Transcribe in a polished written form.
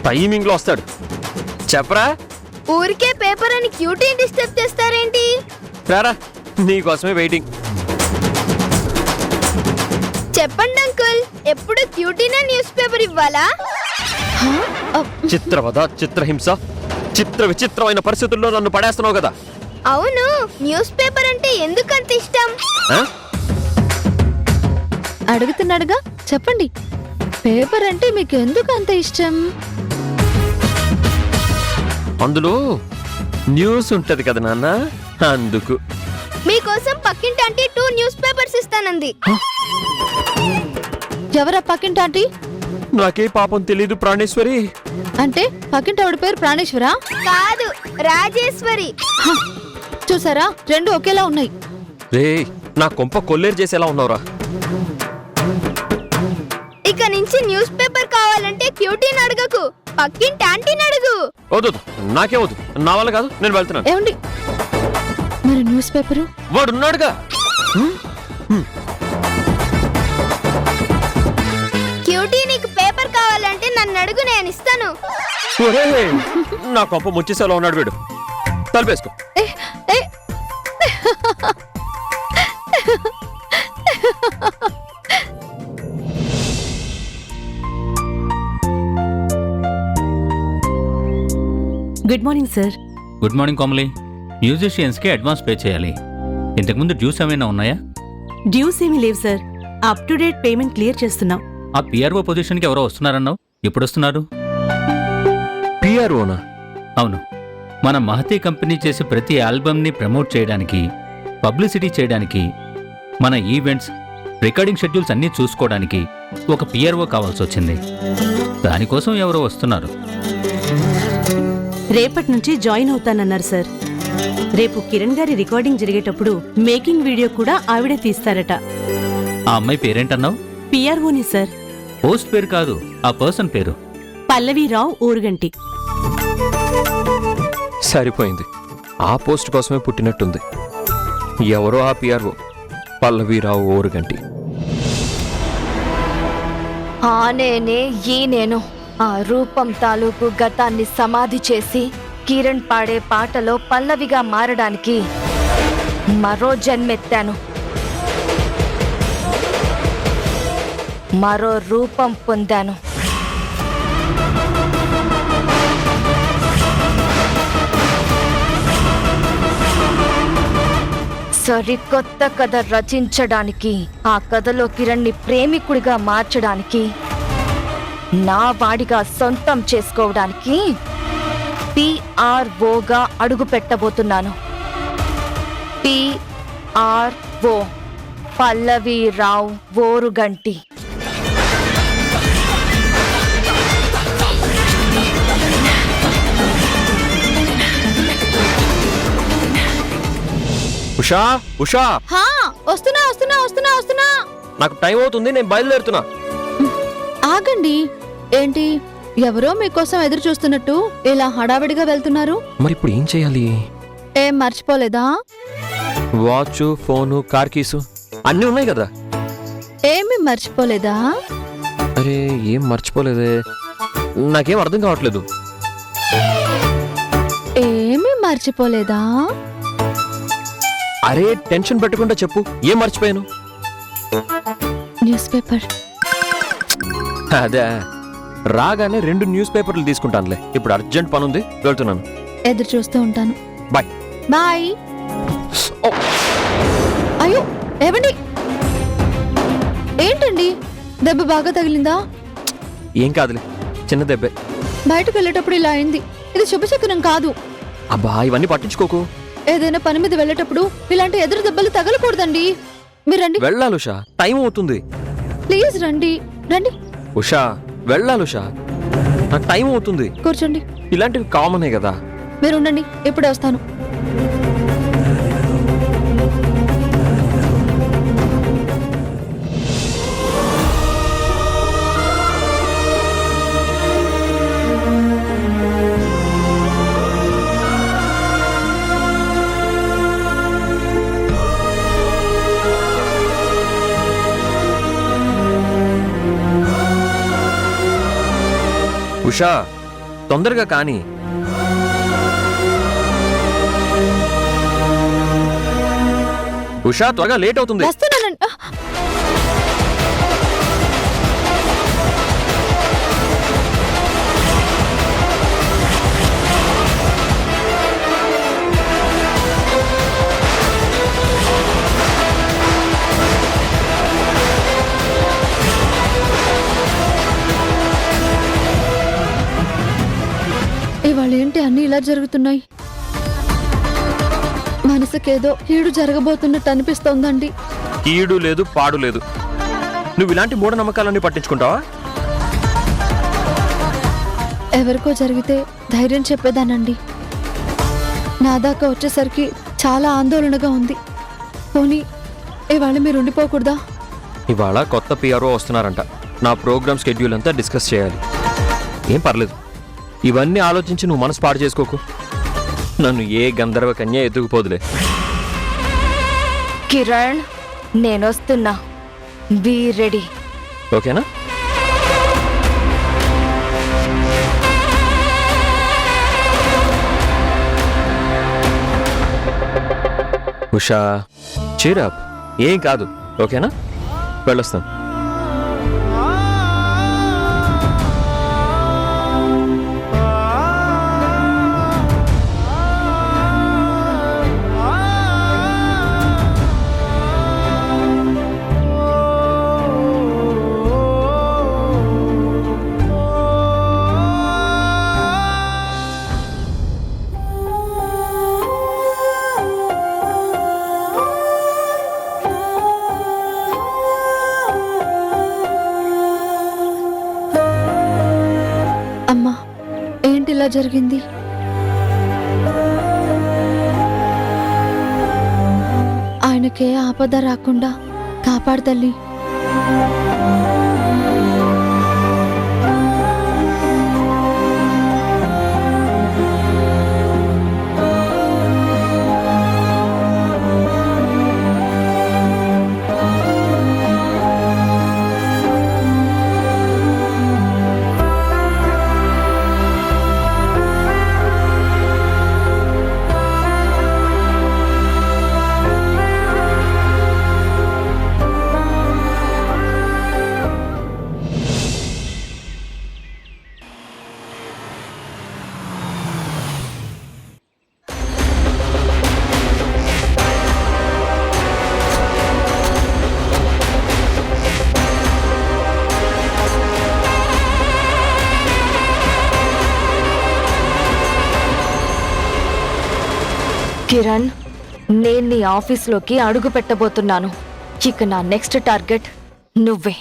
Timing లో వస్తాడు. చెప్పరా? ఊరికే పేపర్ అని క్యూటీ డిస్టర్బ్ చేస్తారేంటి? రారా, నీకోసమే వెయిటింగ్. చెప్పండి అంకుల్, ఎప్పుడు క్యూటీనా న్యూస్ పేపర్ ఇవ్వాలా? చిత్రవద, చిత్రహింస, చిత్ర విచిత్రమైన పరిస్థితుల్లో నన్ను పడేస్తున్నావు కదా. అవును, న్యూస్ పేపర్ అంటే ఎందుకంత ఇష్టం? అడుగుతున్నాడుగా, చెప్పండి. పేపర్ అంటే మీకు ఎందుకు అంత ఇష్టం? అందులో న్యూస్ ఉంటది కదా నాన్న, అందుకు. మీకోసం పక్కింటి ఆంటీ 2 న్యూస్ పేపర్స్ ఇస్తానంది. ఎవరా పక్కింటి ఆంటీ? నాకే పాపం తెలీదు ప్రాణేశ్వరి. అంటే పక్కింటి ఆవిడ పేరు ప్రాణేశ్వరా? కాదు, రాజేశ్వరి. చూసారా, రెండు ఒకేలా ఉన్నాయి. రే, నా కొంప కొల్లేరు చేసేలా ఉన్నావురా. ఇక నుంచి న్యూస్ పేపర్ కావాలంటే క్యూటీని అడగకు, పక్కింటి ఆంటీని అడుగు. వద్దు, నాకే వద్దు, నా వల్ల కాదు, నేను వెళ్తున్నాను. ఏమండి, మరి న్యూస్ పేపరు? వాడున్నాడుగా. క్యూటీ, నీకు పేపర్ కావాలంటే నన్ను అడుగు, నేను ఇస్తాను. నా కొంప ముచ్చేసేలా ఉన్నాడు వీడు. తలపేసుకో. Good morning sir. Good morning Komali. మ్యూజిషియన్స్కి అడ్వాన్స్ పే చేయాలి. ఇంతకుముందు డ్యూస్ ఏమైనా ఉన్నాయా? డ్యూస్ ఏమీ లేవు sir. Up to date payment clear చేస్తున్నాం. ఆ పిఆర్ఓ పొజిషన్కి ఎవరో వస్తున్నారన్నావు, ఎప్పుడు వస్తున్నారు? పిఆర్ఓనా? అవును, మన మహతి కంపెనీ చేసే ప్రతి ఆల్బమ్ని ప్రమోట్ చేయడానికి, పబ్లిసిటీ చేయడానికి, మన ఈవెంట్స్, రికార్డింగ్ షెడ్యూల్స్ అన్నీ చూసుకోవడానికి ఒక పిఆర్ఓ కావాల్సి వచ్చింది. దానికోసం ఎవరో వస్తున్నారు. రేపటి నుంచి జాయిన్ అవుతానన్నారు సార్. రేపు కిరణ్ గారి రికార్డింగ్ జరిగేటప్పుడు మేకింగ్ వీడియో కూడా ఆవిడే తీస్తారట. ఆ అమ్మాయి పేరేంటన్నావు? పిఆర్ఓని సార్. పోస్ట్ పేరు కాదు, ఆ పర్సన్ పేరు. పల్లవీరావు ఊరుగంటి. సరిపోయింది, ఆ పోస్ట్ కోసమే పుట్టినట్టుంది. ఎవరో ఆ పిఆర్ఓ, పల్లవీరావు ఓరుగంటి. నేనే నేను ఆ రూపం తాలూకు గతాన్ని సమాధి చేసి కిరణ్ పాడే పాటలో పల్లవిగా మారడానికి మరో జన్మెత్తాను. మరో రూపం పొందాను. సరికొత్త కథ రచించడానికి, ఆ కథలో కిరణ్ని ప్రేమికుడిగా మార్చడానికి, నా వాడిగా సొంతం చేసుకోవడానికి పిఆర్ఓగా అడుగు పెట్టబోతున్నాను. పిఆర్ఓ, పల్లవీరావు ఓరుగంటి. ఉషా, ఉషా, వస్తున్నా వస్తున్నా వస్తున్నా వస్తున్నా. నాకు టైం అవుతుంది, నేను బయలుదేరుతున్నా. ఆగండి, ఏంటి ఎవరో మీకోసం ఎదురు చూస్తున్నట్టు ఇలా హడావిడిగా వెళ్తున్నారు? మరి ఇప్పుడు ఏం చేయాలి? ఏం మర్చిపోలేదా? వాచ్, ఫోను, కార్ కీసు అన్నీ ఉన్నాయి కదా. ఏమి మర్చిపోలేదా? అరే, ఏం మర్చిపోలేదే, నాకేం అర్థం కావట్లేదు. ఏమి మర్చిపోలేదా? అరే, టెన్షన్ పెట్టకుండా చెప్పు, ఏం మర్చిపోయాను? News paper. అదే, రాగానే 2 న్యూస్ పేపర్లు తీసుకుంటానులే. ఇప్పుడు అర్జెంట్ పని ఉంది, వెళ్తున్నాను. ఎదురు చూస్తూ ఉంటాను. Bye bye. అయ్యో, ఏమండి, ఏంటండి, దెబ్బ బాగా తగిలిందా? ఏం కాదులే, చిన్న దెబ్బే. బయటకు వెళ్ళేటప్పుడు ఇలా అయింది. ఇది శుభశకునం కాదు. అబ్బా, ఇవన్నీ పట్టించుకోకు. ఏదైనా పని మీద వెళ్ళేటప్పుడు ఇలాంటి ఎదురు దెబ్బలు తగలకూడదండి. మీరు రండి. వెళ్ళాలి ఉషా, టైం అవుతుంది. ప్లీజ్ రండి, రండి. ఉషా, వెళ్ళాలి ఉషా, నాకు టైం అవుతుంది. కూర్చోండి. ఇలాంటివి కామనే కదా. మీరు ఉండండి, ఇప్పుడే వస్తాను. ఉషా, తొందరగా కానీ. ఉషా త్వరగా లేట్ అవుతుంది. వస్తున్నానండి. ఇవాళ ఏంటి అన్ని ఇలా జరుగుతున్నాయి? మనసుకేదో కీడు జరగబోతున్నట్టు అనిపిస్తోందండి. కీడు లేదు, పాడు లేదు. నువ్వు ఇలాంటి మూఢనమ్మకాలన్నీ పట్టించుకుంటావా? ఎవరికో జరిగితే ధైర్యం చెప్పేదానండి. నా దాకా వచ్చేసరికి చాలా ఆందోళనగా ఉంది. పోనీ ఇవాళ మీరు ఉండిపోకూడదా? ఇవాళ కొత్త పిఆర్ఓ వస్తున్నారంట. నా ప్రోగ్రామ్ షెడ్యూల్ అంతా డిస్కస్ చేయాలి. ఏం పర్లేదు, ఇవన్నీ ఆలోచించి నువ్వు మనసు పాడు చేసుకోకు. నన్ను ఏ గంధర్వ కన్య ఎత్తుకుపోదులే. కిరణ్, నేనొస్తున్నా. Be ready. ఓకేనా? ఉషా, చీరప్. ఏం కాదు, ఓకేనా? వెళ్ళొస్తాను. అమ్మా, ఏంటి ఇలా జరిగింది? ఆయనకే ఆపద రాకుండా కాపాడు తల్లి. కిరణ్, నేను నీ ఆఫీస్లోకి అడుగు పెట్టబోతున్నాను. ఇక నా నెక్స్ట్ టార్గెట్ నువ్వే.